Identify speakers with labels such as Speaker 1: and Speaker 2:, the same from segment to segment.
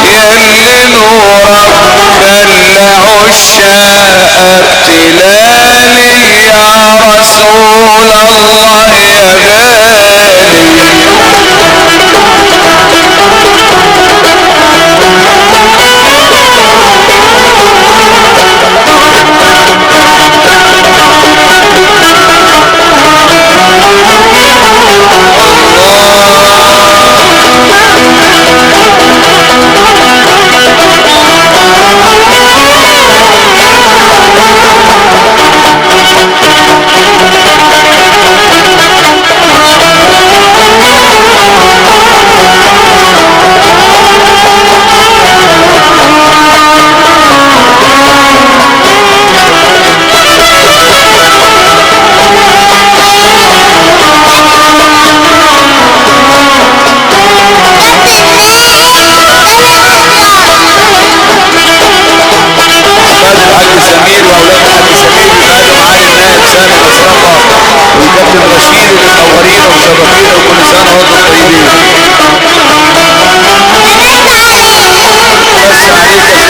Speaker 1: يلي نورك خلى عشاقك تلالي يا رسول الله يا غالي. رشيد ومنورين ومشرفين وكل سنة وانتم طيبين. بس عليك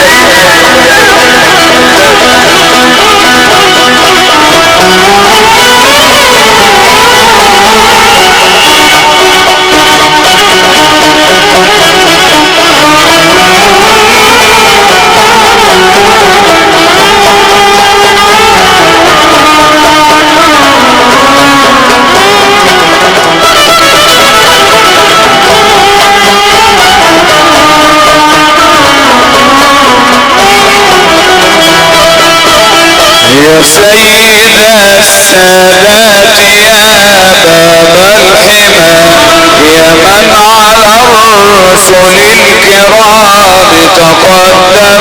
Speaker 1: يا يا سيد السادات يا باب الحمى يا من على الرسل الكرام تقدم.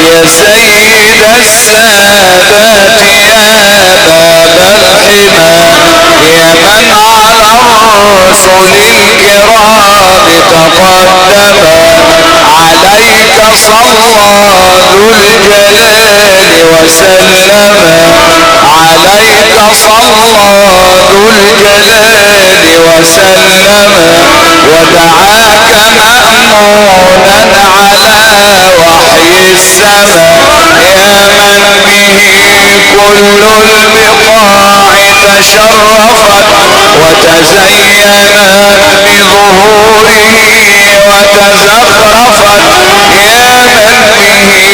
Speaker 1: يا سيد السادات يا باب الحمى يا من على الرسل الكرام تقدم. عليك صلى ذو الجلال وسلم. عليك صلى ذو الجلال وسلم. ودعاك مأمونا على وحي السماء يا من به كل البقاع تشرفت وتزينت بظهوره وتزخرفت. يا من به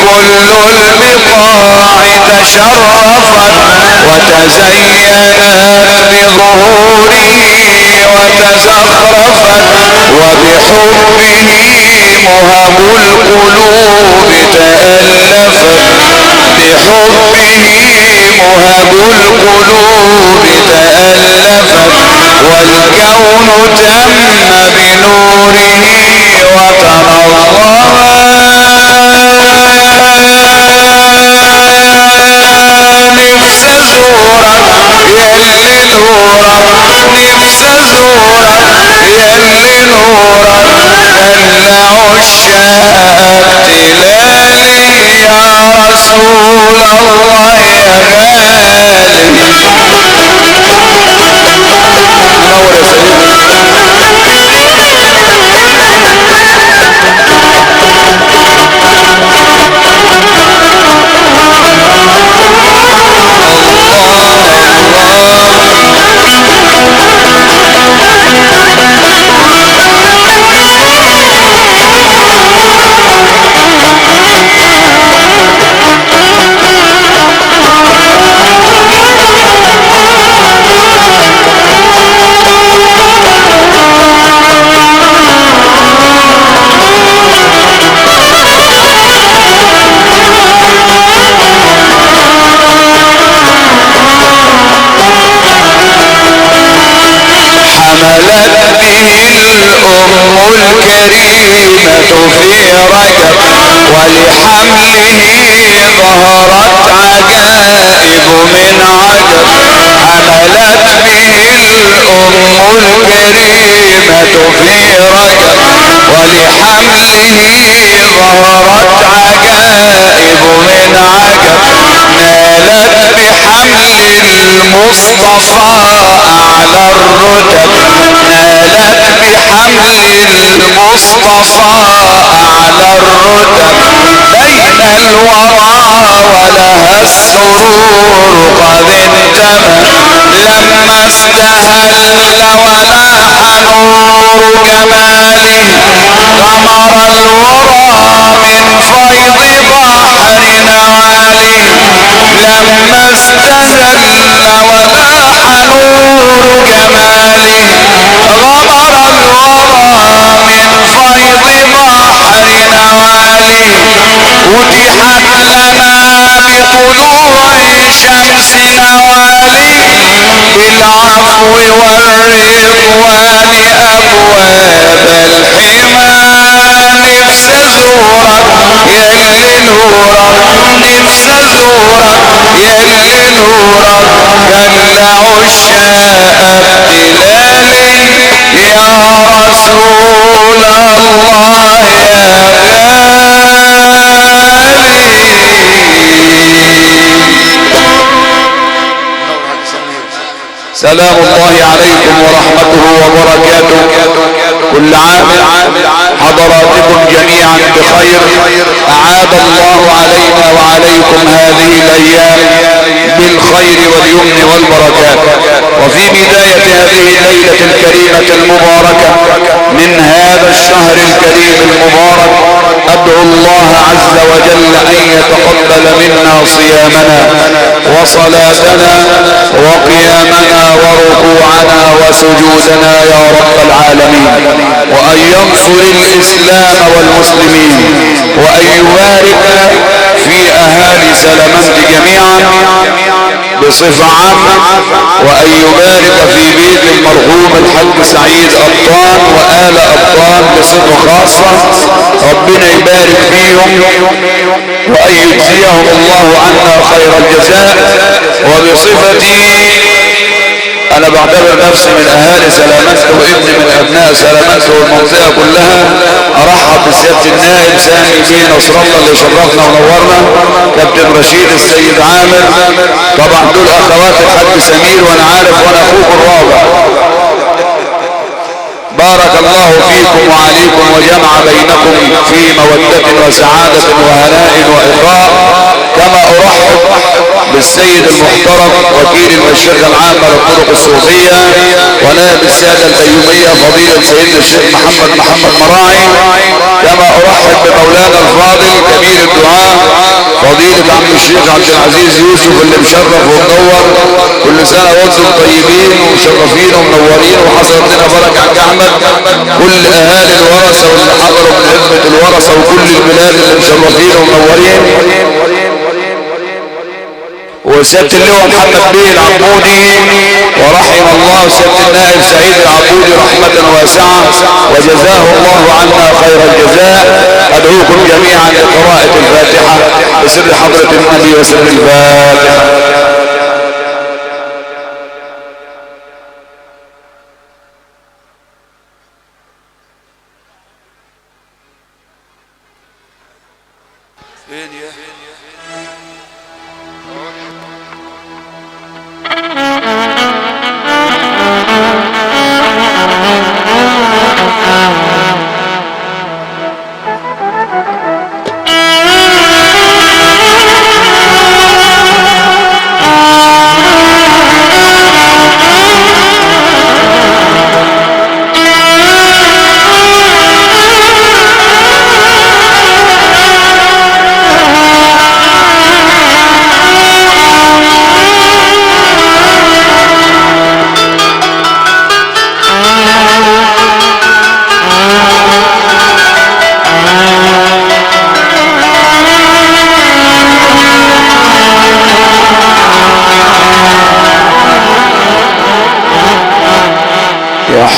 Speaker 1: كل البقاع تشرفت وتزينت بظهوره وتزخرفت. وبحبه مهب القلوب تألفت. بحبه مهب القلوب تألفت. والكون تم بنوره وتنظمت. نفس زورك يلي نورك نفس زورك يلي نورك خلى عشاقك تلالي يا رسول الله يا غالي. منور يا سيدي. حملت به الأم الكريمة في رجب ولحمله ظهرت عجائب من عجب. حملت به الأم الكريمة في رجب ولحمله ظهرت عجائب من عجب. نالت بحمل المصطفى أعلى الرتب. نالت بحمل المصطفى المصطفى أعلى الرتب بين الورى ولها السرور قد انتمى لما استهل ولاح نور جماله غمر الورى من فيض بحر نواله لما استهل ولاح نور جماله غمر الورى من فيض بحر نواله فتحت لنا بطلوع شمس نواله بالعفو والرضوان أبواب الحمى نفس زورك يلي نورك نفس زورك يلي نورك كل عشاق بلال يا رسول الله يا سلام الله عليكم ورحمته وبركاته. كل عام حضراتكم جميعا بخير. أعاد الله علينا وعليكم هذه الأيام بالخير واليمن والبركات. وفي بداية هذه الليلة الكريمة المباركة من هذا الشهر الكريم المبارك أدعو الله عز وجل أن يتقبل منا صيامنا وصلاتنا وقيامنا وركوعنا وسجودنا يا رب العالمين، وأن ينصر الإسلام والمسلمين، وأن يبارك في أهالي سلمند جميعا بصفة عامة، وأن يبارك في بيت المرحوم الحاج سعيد أبطال وآل أبطال بصفة خاصة. ربنا يبارك فيهم وأن يجزيهم الله عنا خير الجزاء. وبصفتي أنا بعتبر نفسي من أهالي سلامند وابني من أبناء سلامند والمنطقة كلها، أرحب بسيادة النائب سامي بيه نصر الله اللي شرفنا ونورنا، كابتن رشيد السيد عامر، طبعا دول أخوات الحاج سمير وأنا عارف وأنا أخوك الرابع. بارك الله فيكم وعليكم وجمع بينكم في مودة وسعادة وهناء وإخاء. كما أرحب بالسيد المحترم وكيل المشيخة العامة للطرق الصوفية ونائب السادة البيومية فضيلة سيدنا الشيخ محمد مراعي. كما أرحب بمولانا الفاضل كبير الدعاء فضيلة عم الشيخ عبد العزيز يوسف اللي مشرف ومنور. كل سنة وانتم طيبين ومشرفين ومنورين وحصلت لنا بركة عند أحمد. كل أهالي الورثة واللي حضروا من خدمة الورثة وكل البلاد اللي مشرفين ومنورين. وسيادة اللواء محمد بيه العبودي ورحم الله سيادة النائب سعيد العبودي رحمة واسعة وجزاه الله عنا خير الجزاء. أدعوكم جميعا لقراءة الفاتحة بسر حضرة النبي وسر الفاتحة.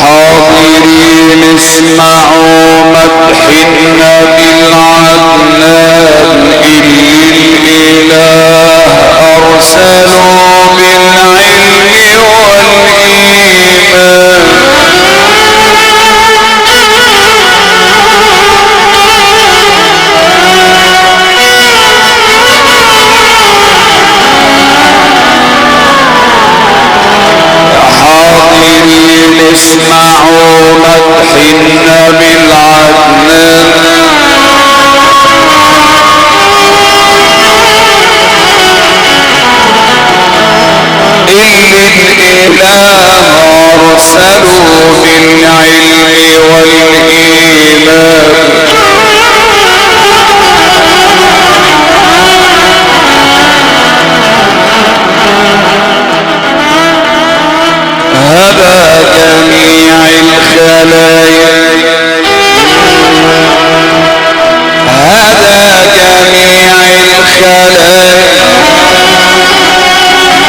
Speaker 1: حاضرين اسمعوا مدح النبي العدنان اللي الإله أرسلوا بالعلم والإيمان. اسمعوا مدح النبي العدنان هذا جميع الخلائق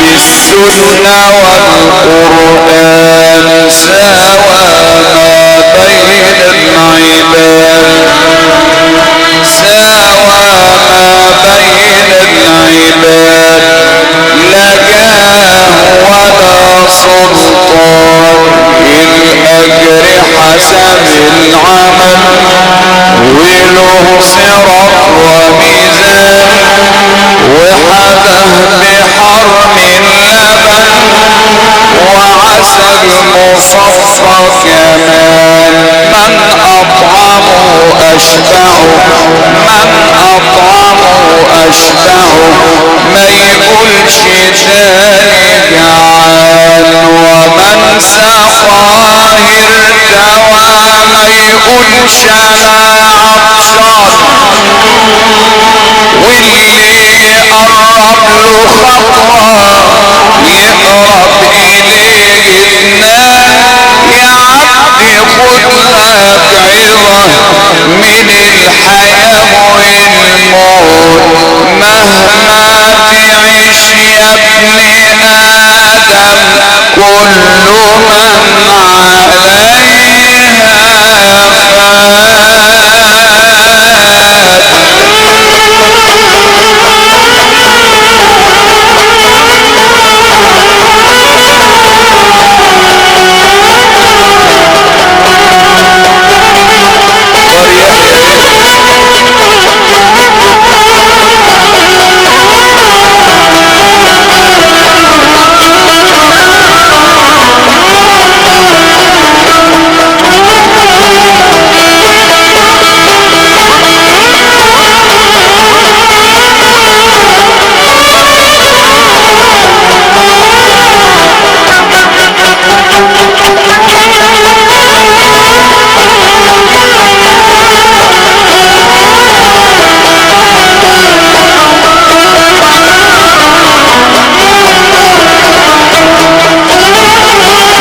Speaker 1: بالسنة والقرآن سوى ما بين العباد سوى ما بين العباد لقاه ولا سلطان الأجر حسب العمل وله صراط وميزان وحده بحرم اللبن وعسل مصفى كمان من أطعمه أشبعه من أطعمه أشبعه ما يقولش تاني جعان ومن سقاه ارتوى ما يقولش أنا عطشان واللي قرب له خطوة يقرب إليه اثنان يا عبدي خدها بعظة من الحياة والموت مهما تعيش يا ابن آدم كل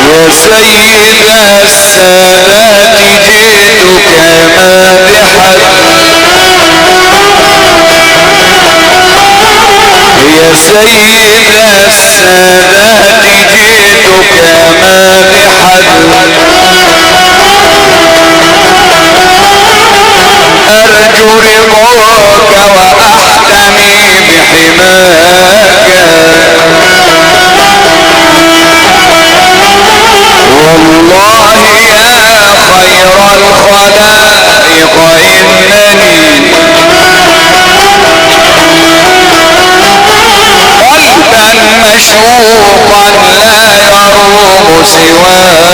Speaker 1: من سيد السادات جئتك مادحا يا سيد السادات جئتك مادحا أرجو رضاك وأحتمي بحماك والله يا خير الخلائق إنني قلبا مشوقا لا يروم سواك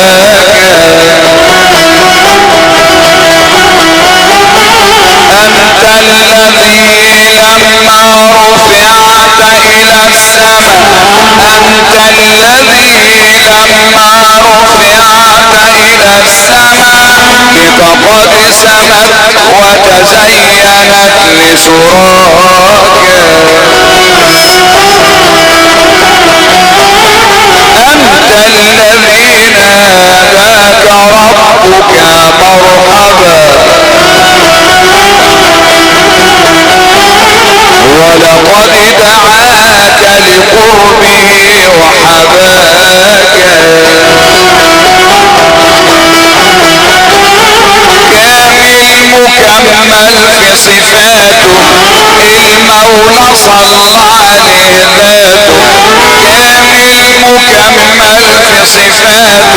Speaker 1: أنت الذي لما رفعت إلى السماء أنت الذي لما رفعت إلى السماء بك قد سمت وتزينت لسراك أنت الذي ناداك ربك مرحبا ولقد دعاك لقربه وحباك كامل مكمل في صفاته المولى صلى عليه ذاته كامل مكمل في صفاته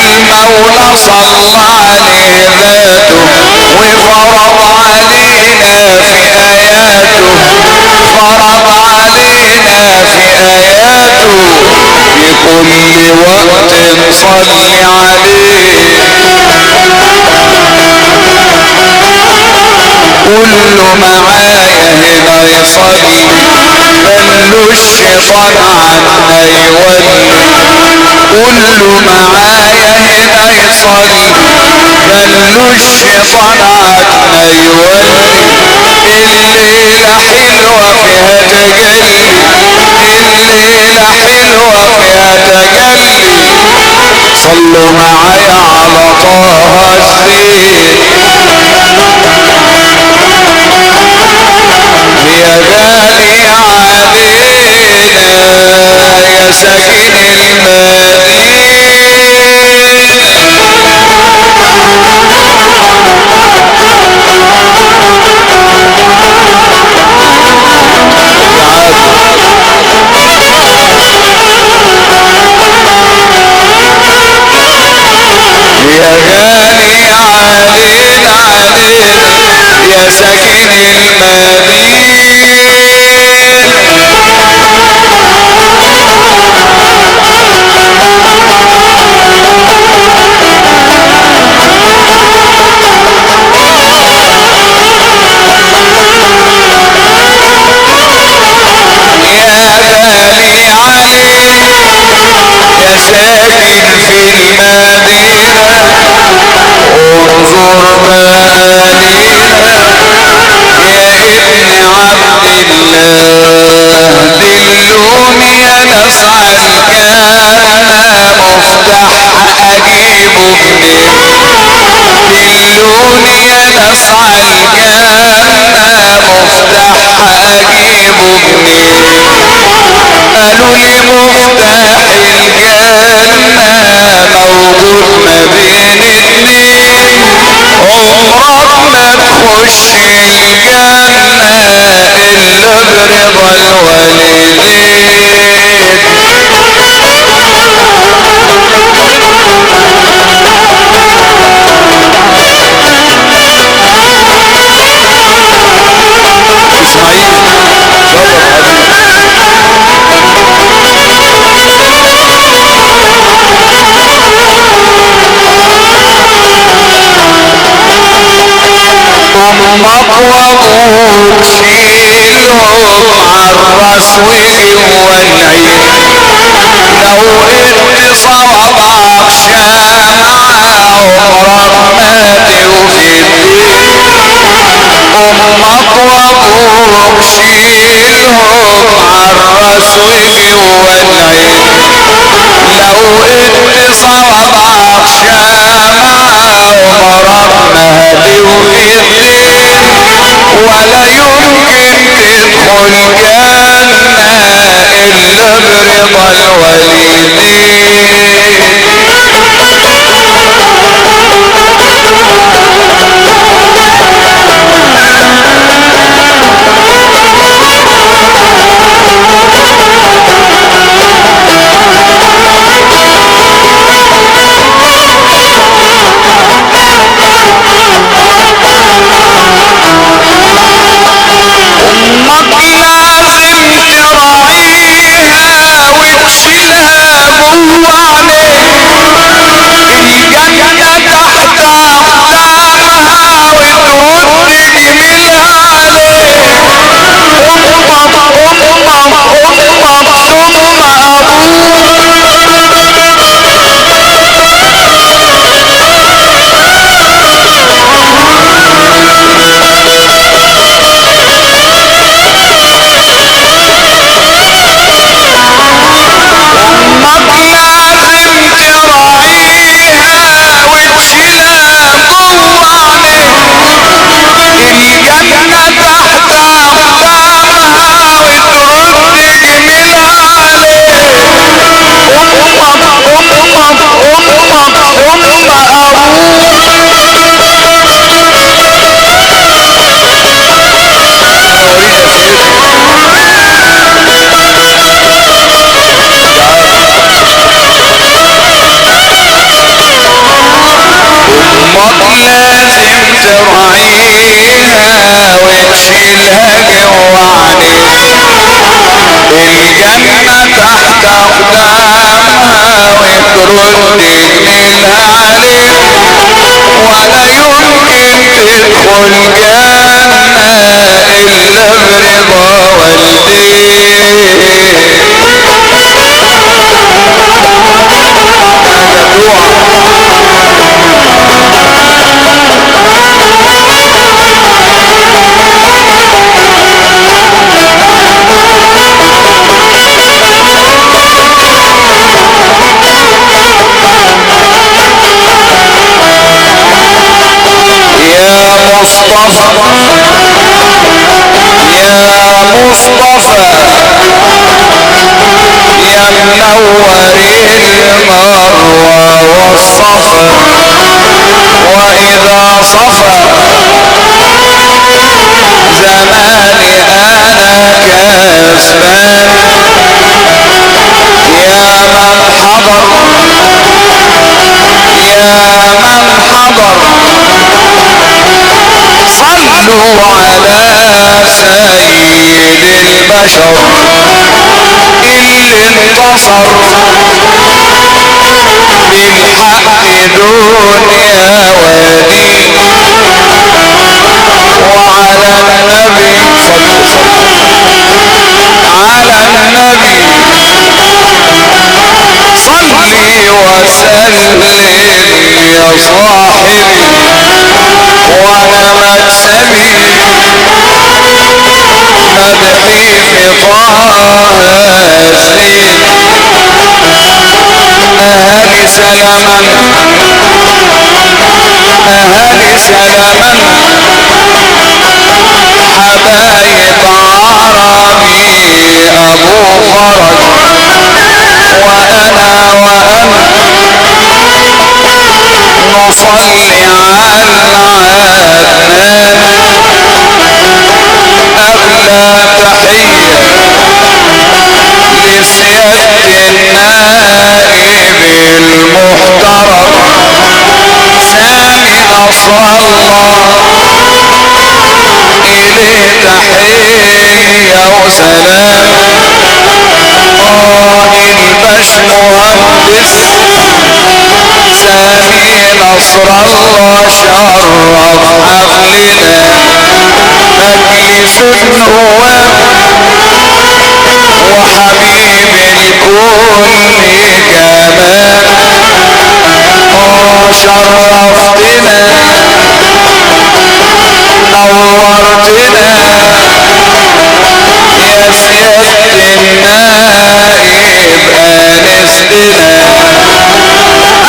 Speaker 1: المولى صلى عليه ذاته وفرض علينا في آياته فرض علينا في آياته في كل وقت صل عليه كل معايا هنا يصلي خلوا الشيطان عنا يولي كل معايا هنا يصلي خلوا الشيطان عنا يولي الليلة حلوة فيها تجلي الليلة حلوة فيها تجلي صلوا معي على طه الزين يا غالي علينا يا ساكن المدينة يا غالي علينا يا ساكن المدينة يا ساكن في المدينة انظر مالينا يا ابن عبد الله دلوني انا اسعى الجنة مفتاح اجيبه منين دلوني انا اسعى الجنة مفتاح اجيبه منين قالوا لي مفتاح الجنة موجود ما بين اتنين عمرك ما تخش الجنة الا برضا الوالدين اسماعيل امك وابوك شيلهم عالراس والعين لو انت صوابعك شامعة عمرك ما توفي امك وابوك شيلهم عالراس والعين لو انت صوابعك شامعة عمرك ما توفي ولا يمكن تدخل جنة الا برضا الوالدين امك لازم تراعيها وتشيلها جوا عينيك الجنة تحت اقدامها وترد جميلها عليك امك ثم امك لازم تراعيها وتشيلها جوا عينيك الجنة تحت اقدامها وترد جميلها عليك امك لازم تراعيها وتشيلها جوا عينيك الجنة تحت اقدامها وترد جميلها عليك ولا يمكن تدخل جنة الا برضا والدين يا منورين المروة والصفا، وإذا صفا زماني أنا كسبان. يا من حضر صلوا على سيد البشر اللي انتصر بالحق دنيا ودين. وعلى النبي على النبي صلي وسلم يا صاحبي، وانا مكسبي مدحي في طه الزين. اهالي سلاما اهالي سلاما حبايب عربي ابو فرج، وانا نصلي على العدنان. اغلى تحية لسيادة النائب المحترم سامي نصر الله، اليه تحية وسلام. الباش مهندس سامي نصر الله شرف حفلنا مجلس النواب، وحبيب الكل كمان. شرفتنا نورتنا يا سيادة النائب انستنا،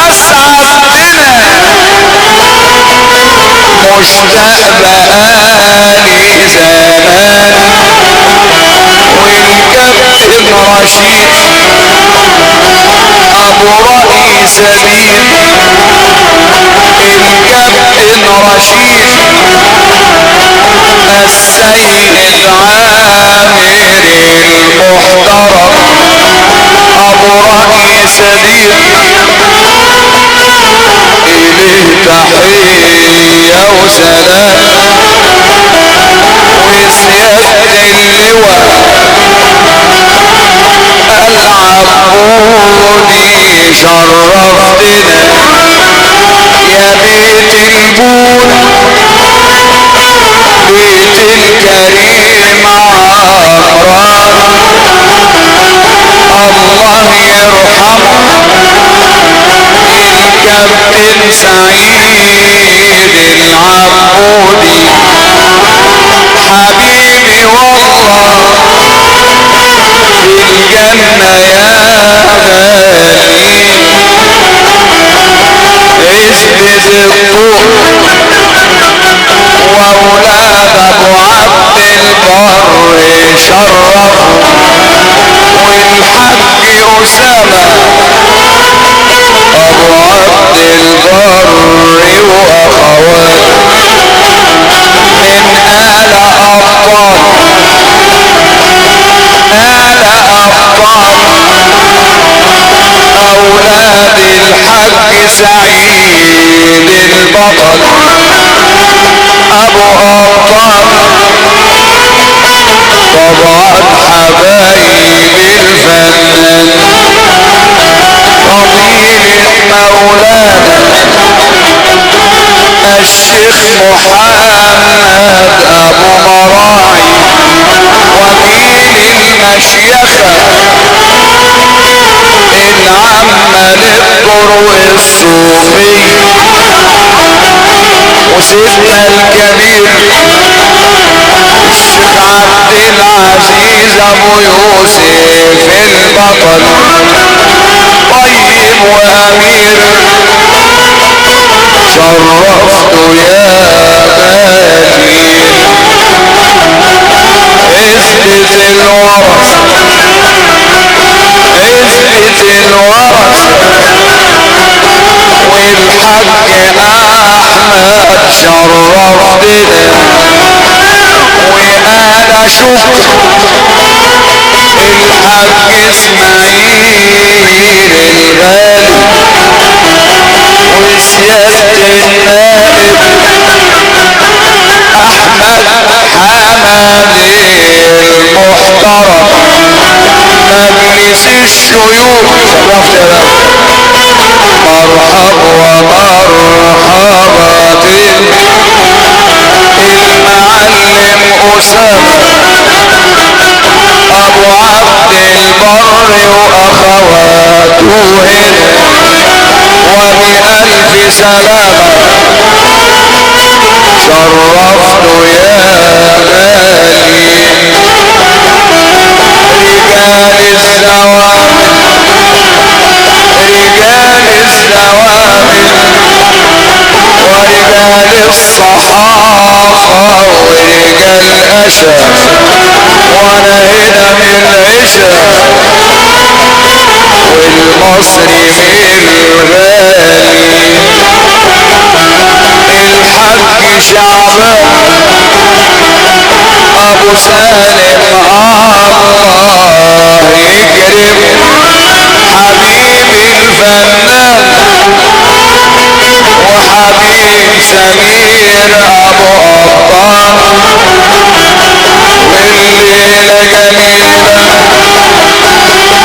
Speaker 1: اسعدتنا مشتاق بقالي زمان. والكابتن رشيد ابو رأي سليم، الكابتن رشيد السيد عامر المحترم ابو رأي سليم، اليه تحية وسلام. وسيادة اللواء العبودي شرفتنا يا بيت البول بيت الكريم عمران. الله يرحمه الكابتن سعيد العبودي حبيبي والله في الجنة يا غالي. اسند الطوق واولاد ابو عبد البر شرفوا، والحاج اسامة ابو عبد البر واخوات من آل ابطال اولاد الحاج سعيد البطل ابو ابطال. طبعا حبايب الفنان فضيلة مولانا الشيخ محمد ابو مراعي وكيل المشيخة العامة للطرق الصوفية، وسيدنا الكبير الشيخ عبد العزيز ابو يوسف البطل طيب وامير. شرفت يا غالي اشوف الحاج اسماعيل الغالي وسيادة النائب احمد حمادي المحترم مجلس الشيوخ. مرحب ومرحبا المعلم أسامة أبو عبد البر وأخواته وبألف سلامة شرفت يا غالي رجال الزوامل رجال الزوامل ورجال الصحافة ورجال أشا وانا هنا من العشا والمصري الغالي الحاج شعبان ابو سالم الله يكرم حبيبي الفنان وحبيب سمير ابو ابطال والليلة جميلة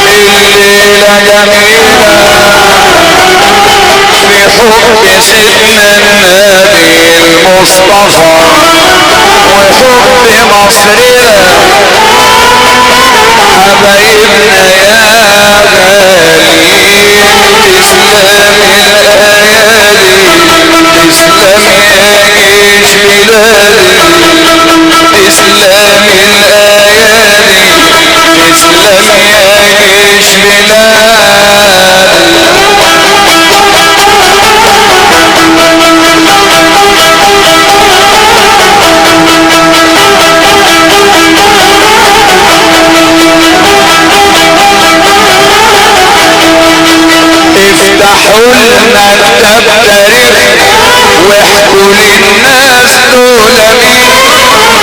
Speaker 1: الليلة جميلة بحب سيدنا النبي المصطفى وحب مصرنا حبايبنا يا غالي تسلم الايادي تسلم يا جيش بلادي تسلم الايادي تسلم يا جيش بلادي. افتحوا لنا كتاب تاريخ واحكوا للناس دول مين.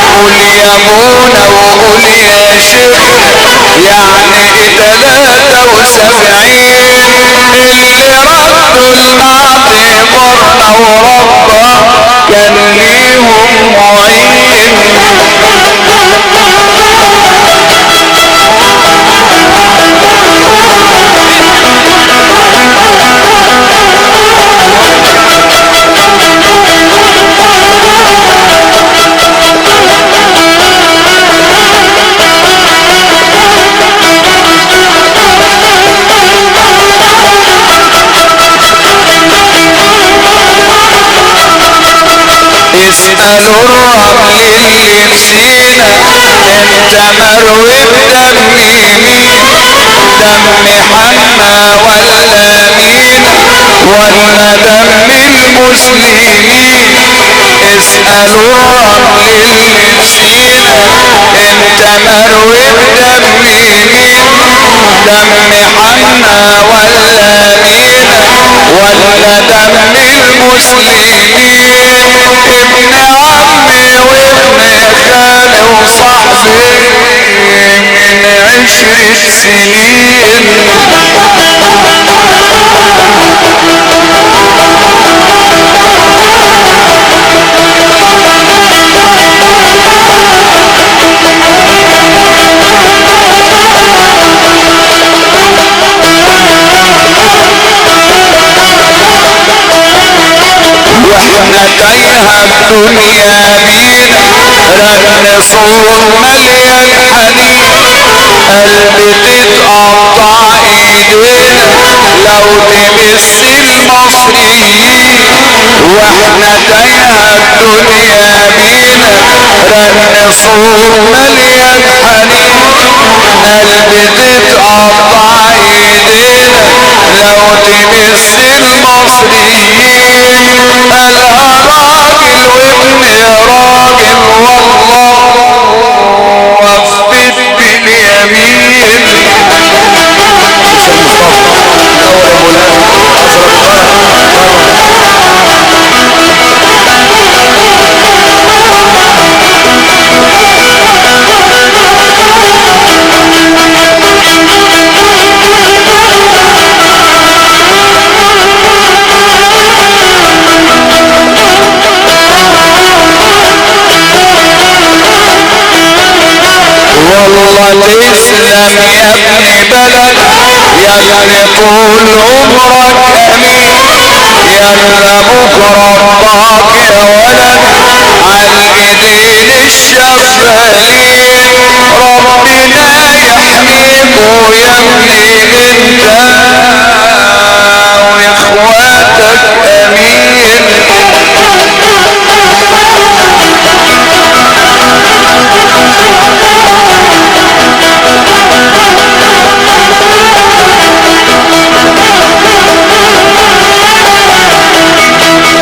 Speaker 1: قول يا ابونا وقول يا شيخ يعني 73 اللي ردوا الماضي مرنا وربا كان ليهم معين. اسألوا الرمل اللي نسينا انت مروي بدم مين. دم حنا ولا مين ولا دم المسلمين. اسألوا الرمل اللي نسينا انت مروي بدم مين. دم حنا ولا مين ولا دم المسلمين. ابن عمي وابن خالي وصاحبي من 10 سنين. واحنا تايهة الدنيا بينا رغم صور مليان حنين. قلبي تتقطع ايدينا لو تمس المصريين. واحنا تايهة الدنيا بينا رغم صور مليان حنين. قلبي تتقطع ايدينا لو تمس المصريين. قالها راجل وابن راجل والله وفت باليمين. تسلم يا ابن بلد، يا ابن طول عمرك امين، يا ابن بكره رباك يا ولد عالايدين الشغالين، ربنا يحميك ويا ابني انت واخواتك امين.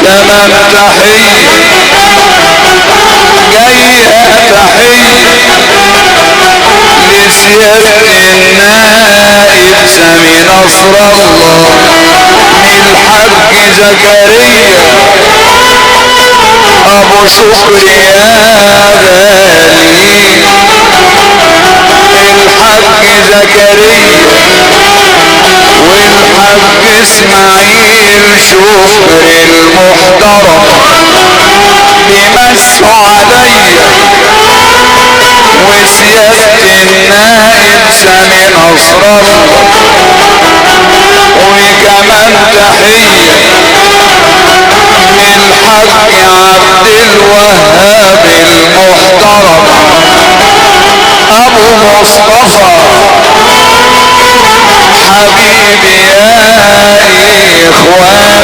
Speaker 1: تمام تحية جاية تحية لسيادة النائب سامي نصر الله، الحاج زكريا ابو شكر يا غالي، الحاج زكريا والحاج اسماعيل شكر المحترم بيمسوا عليا، وسيادة النائب سامي نصر الله، وكمان تحية للحاج عبد الوهاب المحترم ابو مصطفى حبيبي يا اخوان،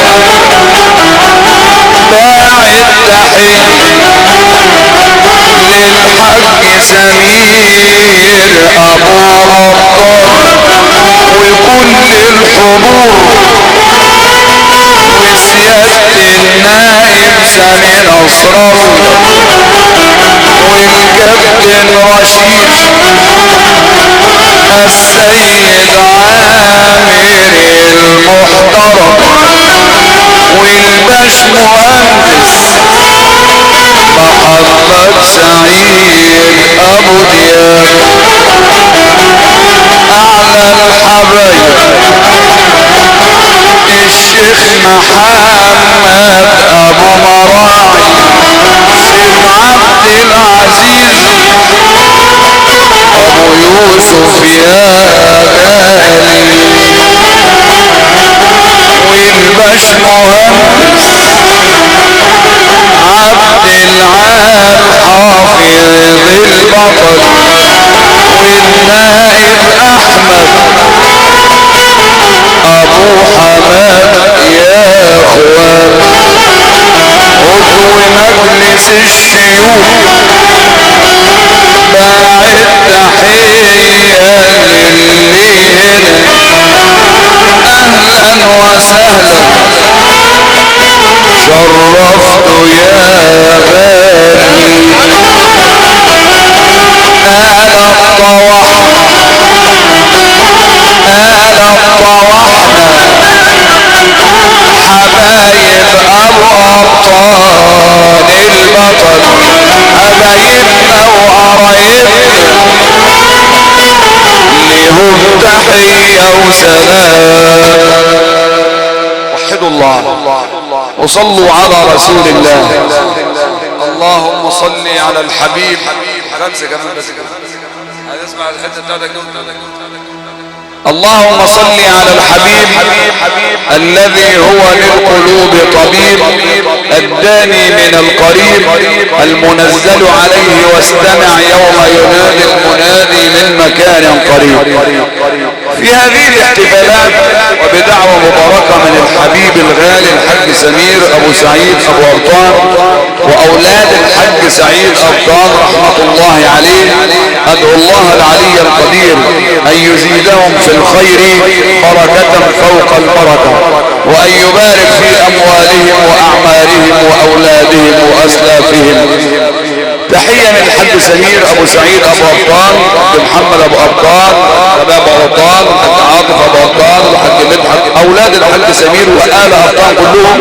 Speaker 1: باعت تحية للحاج سمير ابو عطار وكل الحضور، وسيادة النائب سامي نصر الله، والكابتن رشيد، السيد عامر المحترم، والباش مهندس محمد سعيد ابو دياب، اعلى الحبايب الشيخ محمد ابو مراعي، سيد عبد العزيز ابو يوسف يا غالي، والباش مهندس عبد العال حافظ البطل، والنائب احمد ابو حماد يا اخوان، عضو مجلس الشيوخ باعت تحية للي هنا، اهلا وسهلا شرفتوا يا غالي، آل الطواحن آل الطواحن حبايب ابو ابطال البطل، حبايبنا وقرايبنا لهم تحية وسلام. وحدوا الله وصلوا على رسول الله. اللهم صل على الحبيب. خمسة كمان بس كده هتسمع الحتة بتاعتك. اللهم صل على الحبيب الذي هو للقلوب طبيب، الداني من القريب المنزل عليه، واستمع يوم ينادي المنادي من مكان قريب. في هذه الاحتفالات وبدعوة مباركة من الحبيب الغالي الحاج سمير ابو سعيد ابو ابطال واولاد الحاج سعيد ابطال رحمة الله عليه، ادعو الله العلي القدير ان يزيدهم في الخير بركة فوق البركة، وان يبارك في اموالهم واعمالهم واولادهم واسلافهم. تحية من الحاج سمير ابو سعيد ابو ابطال، محمد ابو ابطال، شباب ابو ابطال، الحاج عاطف ابو ابطال، الحاج مدحت، اولاد الحاج سمير وآل ابطال كلهم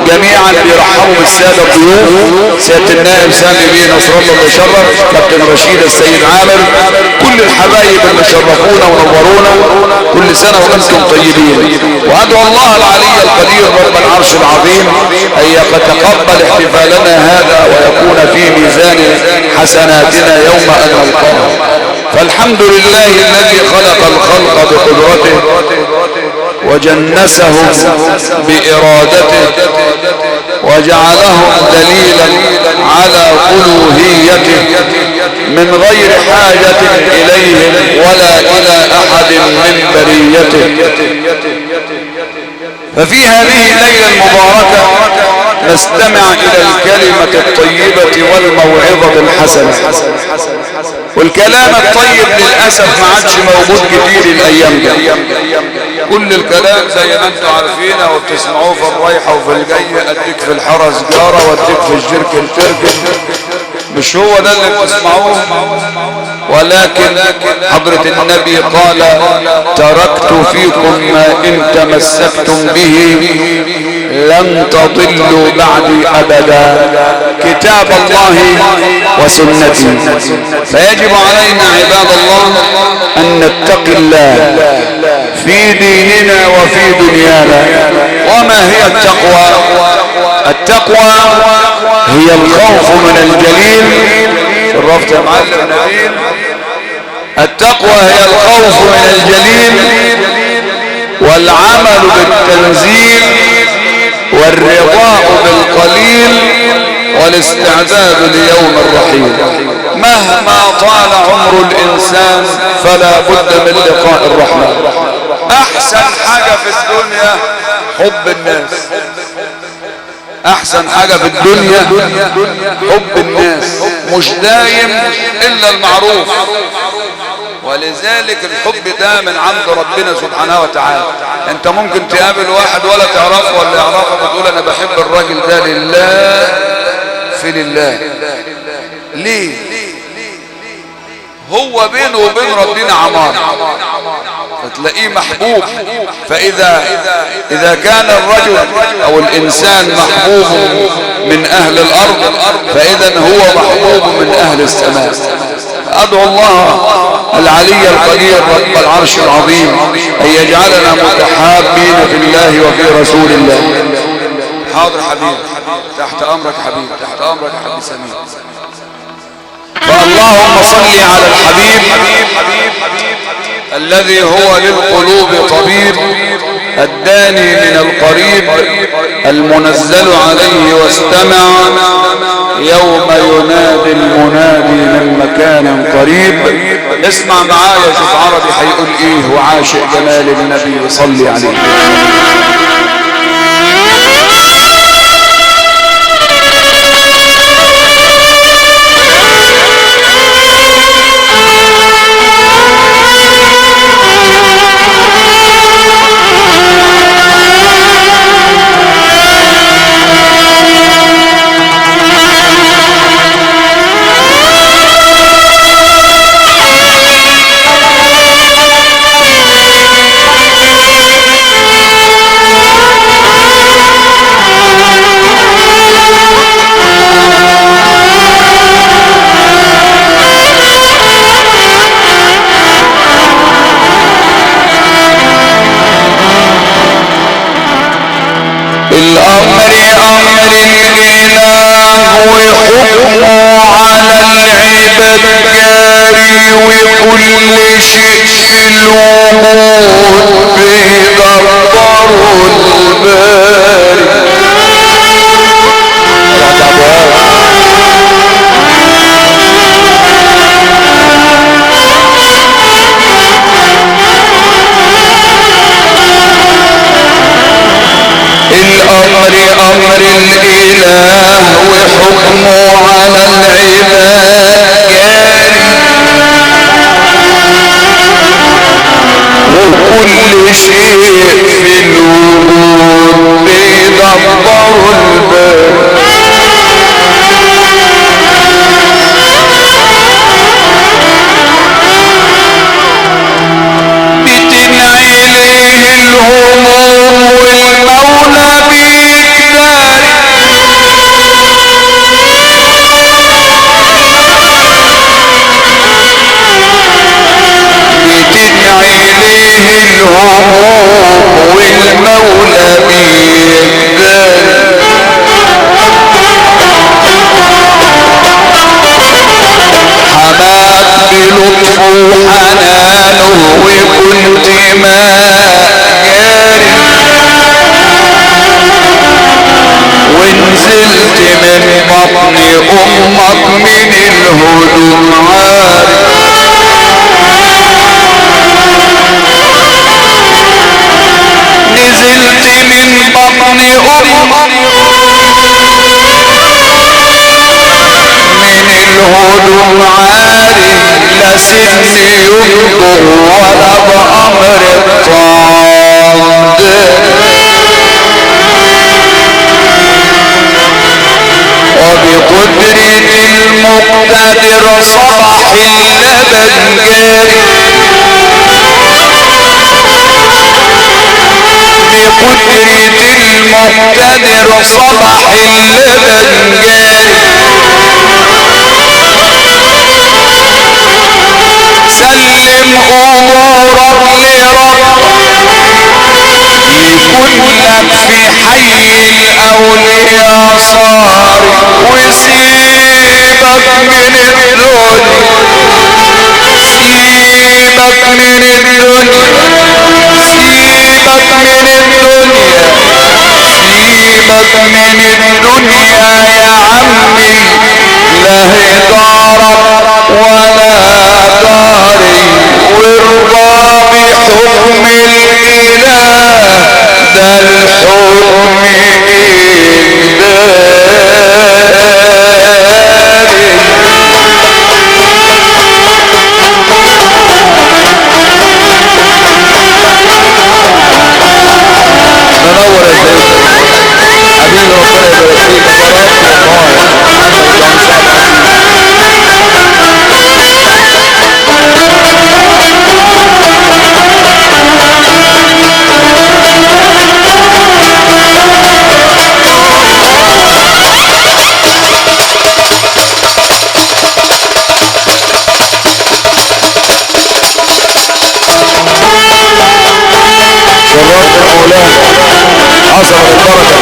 Speaker 1: جميعا بيرحبوا بالسادة الضيوف، سيادة النائب سامي بيه نصر الله المشرف، كابتن رشيد، السيد عامر، كل الحبايب اللي شرفونا ونورونا، كل سنة وانتم طيبين. وادعو الله العلي القدير رب العرش العظيم ان يتقبل احتفالنا هذا ويكون في ميزان حسناتنا يوم ان نلقاه. فالحمد لله الذي خلق الخلق بقدرته وجنسهم بإرادته وجعلهم دليلا على ألوهيته من غير حاجة إليهم ولا إلى أحد من بريته. ففي هذه الليلة المباركة نستمع إلى الكلمة الطيبة والموعظة الحسنة. والكلام الطيب للأسف ما عادش موجود كتير الأيام دي. كل الكلام زي ما انتم عارفين وبتسمعوه في الرايحة وفي الجاية، اديك في الحرس جارة واديك في الجركن تركن، مش هو ده اللي بتسمعوه. ولكن حضرة النبي قال تركت فيكم ما إن تمسكتم به لن تضلوا بعدي أبدا، كتاب الله وسنتي. فيجب علينا عباد الله أن نتقي الله في ديننا وفي دنيانا. وما هي التقوى؟ التقوى هي الخوف من الجليل. شرفت يا معلم نبيل. التقوى هي الخوف من الجليل والعمل بالتنزيل والرضاء بالقليل والاستعداد ليوم الرحيل. مهما طال عمر الإنسان فلا بد من لقاء الرحمن. أحسن حاجة في الدنيا حب الناس. أحسن حاجة في الدنيا حب الناس، مش دايم إلا المعروف. ولذلك الحب ده من عند ربنا سبحانه وتعالى. انت ممكن تقابل واحد ولا تعرفه ولا يعرفه بتقول انا بحب الراجل ده لله في لله. ليه؟ هو بينه وبين ربنا عمار، فتلاقيه محبوب. فإذا كان الرجل أو الإنسان محبوب من أهل الأرض فإذا هو محبوب من أهل السماء. أدعو الله العلي القدير رب العرش العظيم أن يجعلنا متحابين في الله وفي رسول الله. حاضر حبيبي، تحت أمرك حبيبي، تحت أمرك حبيبي سمير. فاللهم صل على الحبيب الذي هو للقلوب طبيب، الداني من القريب، المنزل عليه واستمع يوم ينادي المنادي من مكان قريب. اسمع معايا شوف عربي هيقول ايه وعاشق جمال النبي صلي عليه. الأمر أمر الإله وحكمه على العباد جاري، وكل شيء في الوجود بيدبره الباري. الأمر أمر الإله وحكمه على العباد جاري، وكل شيء في الوجود بيدبره الباري. بتنعي إليه الهموم والمولى بيداري، ماء جاري ونزلت من بطن امك من الهدوم عاري نزلت من بطن امك من الهدوم عاري لا سن ينظر ولا بأمر الطاعة وبقدرة المقتدر صبح اللبن جاري بقدرة المقتدر صبح اللبن جاري سلم امورك لرب يكون لك في حي الاولياء صار وسيبك من الدنيا سيبك من الدنيا سيبك من الدنيا سيبك من الدنيا يا عمي لا هي دارك ولا داري وارضى بحكم الاله ده الحكم منور يا سيدي حبيبي ربنا يبارك فيك يا رب عصر البركة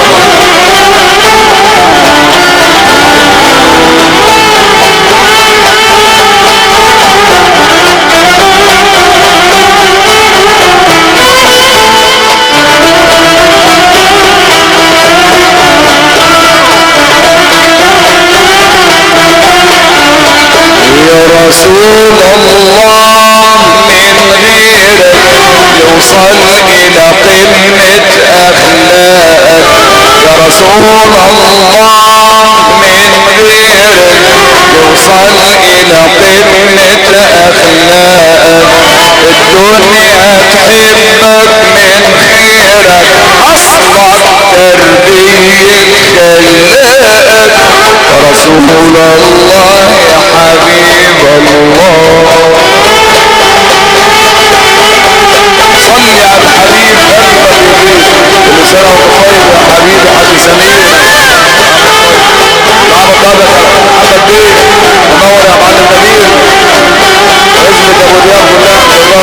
Speaker 1: يا رسول الله من غيرك يوصل الى قمة اخلاقك يا رسول الله من غيرك يوصل الى قمة اخلاقك الدنيا تحبك من خيرك اصلك تربية خلاقك رسول الله يا حبيب الله صلي على الحبيب قلبك يطيب كل سنة وانت طيب يا حبيبي حاج سمير معبد بابك يا محمد بيه منور يا معلم نبيل عزمة ابو دياب كلها مشرفة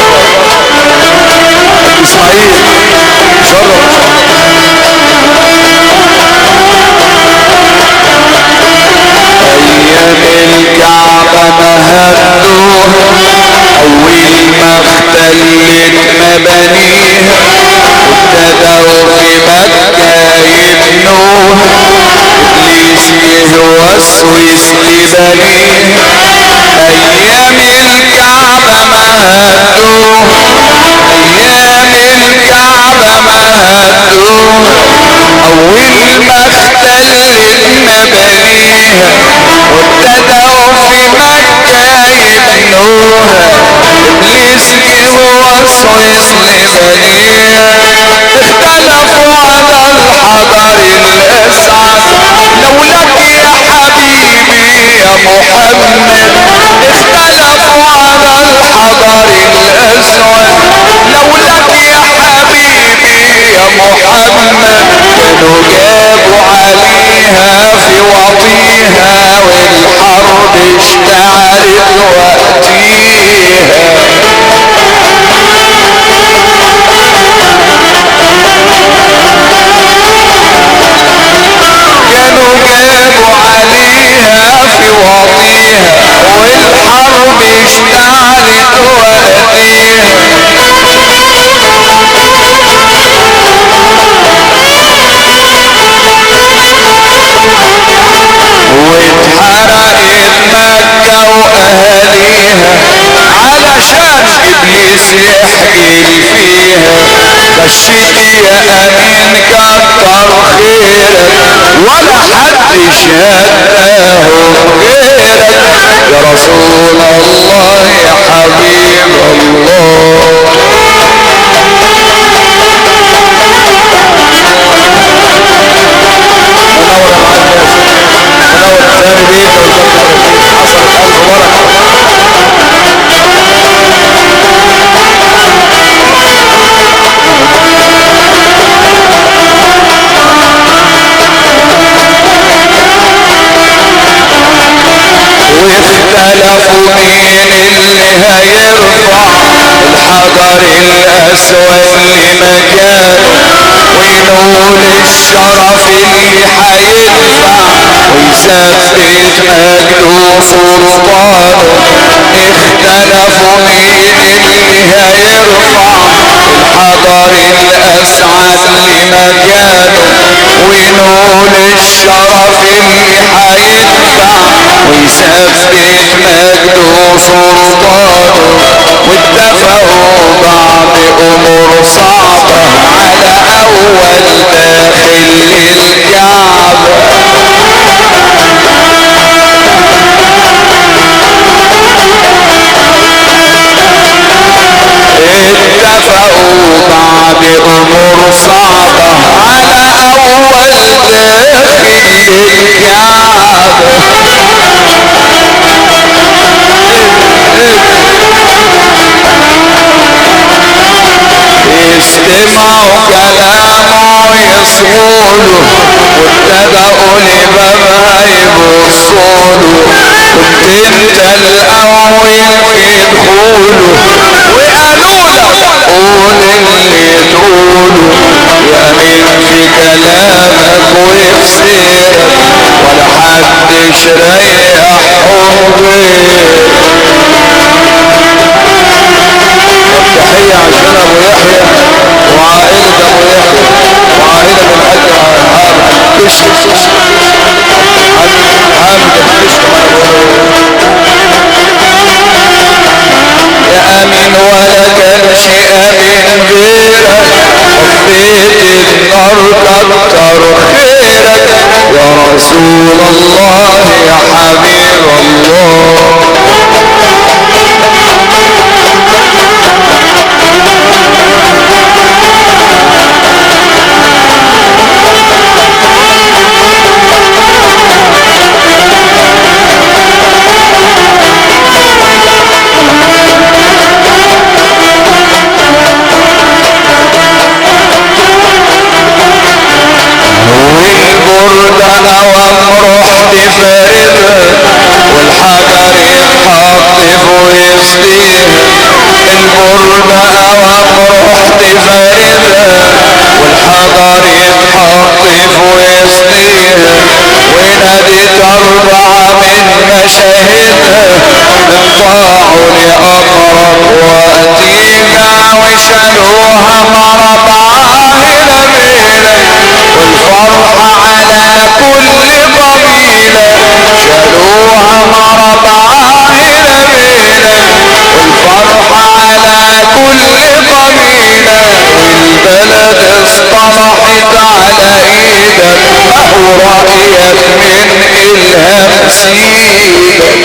Speaker 1: اسماعيل شرف ايام الكعبة مهدوه اول ما اختلت مبانيها ابتدوا في مكة يبنوها ابليس يوسوس لبنيها ايام الكعبة مهدوها ايام الكعبة مهدوها اول ما اختلت مبانيها وابتدوا في مكة يبنوها ابليس يوسوس لبنيها اختلفوا على الحضر الاسعد لولاك يا حبيبي يا محمد اختلفوا على الحضر الاسود لولاك يا حبيبي يا محمد كانوا جابوا عليها في وطيها والحرب اشتعلت وقتيها كانوا جابوا عليها في وطيها والحرب اشتعلت وقتيها يا امين كتر خيرك ولا حد شهدهم غيرك يا رسول الله يا حبيب الله. منور ثاني بيك حصلت الف بركه. واختلفوا مين اللي هيرفع الحجر الاسود لمكانه وينول الشرف اللي هيدفع ويثبت مجده وسلطانه. اختلفوا مين اللي هيرفع الحجر الاسعد لمكانه وينول الشرف اللي هيدفع ويثبت مجده وسلطانه. واتفقوا بعض امور صعبة على اول داخل للكعبة. اتفقوا بعض امور صعبة على اول داخل للكعبة. استمعوا كلامه يصولوا وابتدأوا لبابها يبصوله. كنت انت الاول في دخوله وقالوا له قول اللي تقوله يا امين في كلامك وفي سيرك ولا حدش رايح حبك. تحية عشان ابو يحيى وعائلة ابو يحيى وعائلة الحاج حامد الكشك حامد الكشك يا امين ولا كانش امين غيرك حبيت النار كتر خيرك يا رسول الله يا حبيب الله. والبردة وامرح تفردها والحجر يتحط في وسطيها. البردة وامرح تفردها والحجر يتحط في وسطيها. ونادت اربعة من مشاهدها انطاعوا لأقرب وقتيها وشالوها مربعة هنا بينا والفرحة على كل قبيلة. شالوها مربعة هنا بينا والفرحة على كل قبيلة. والبلد اصطلحت على ايدك اهو رأيك من الهام سيدك.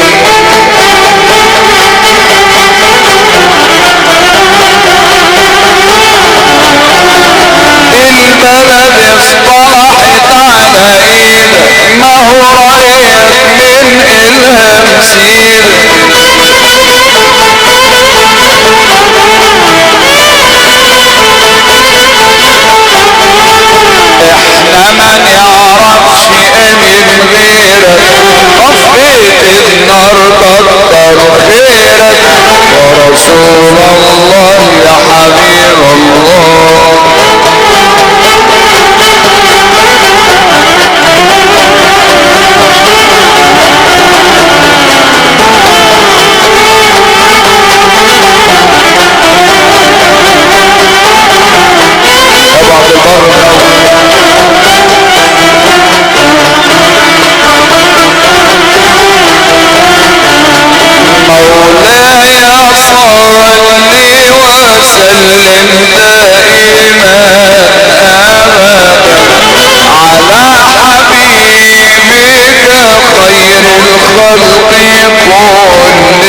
Speaker 1: البلد اصطلحت على ايدك ما هو رأيك من الهام سيدك. احنا ما نعرفش امين غيرك طفيت النار كتر خيرك يا رسول الله يا حبيب الله. مولاي صل وسلم بطه ودعوت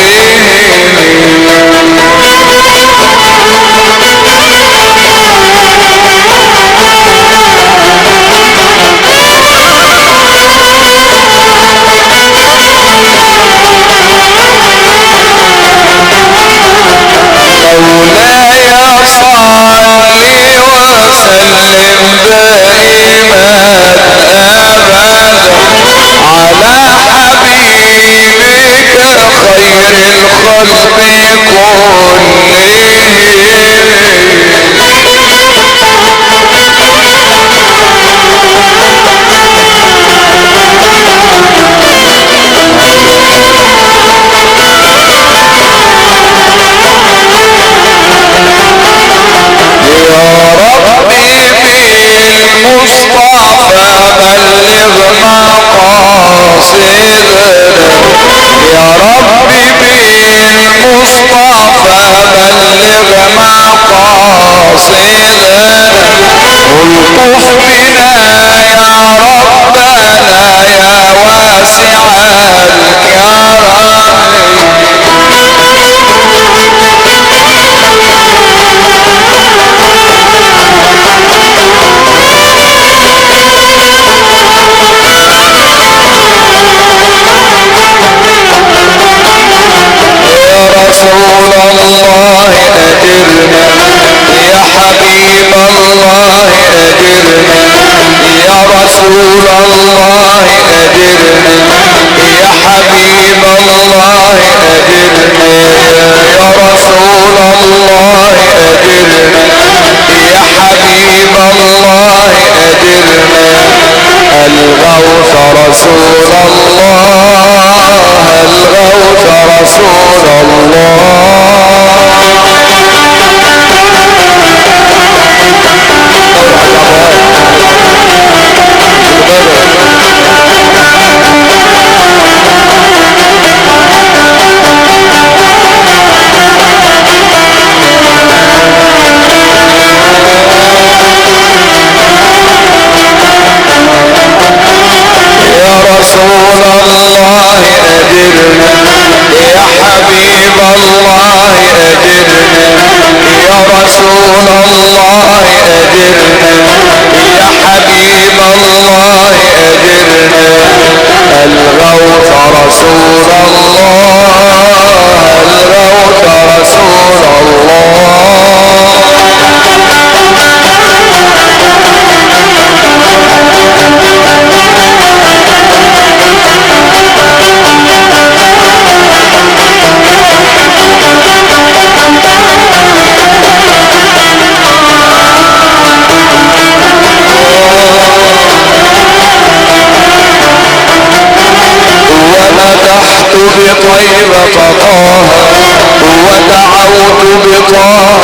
Speaker 1: بطه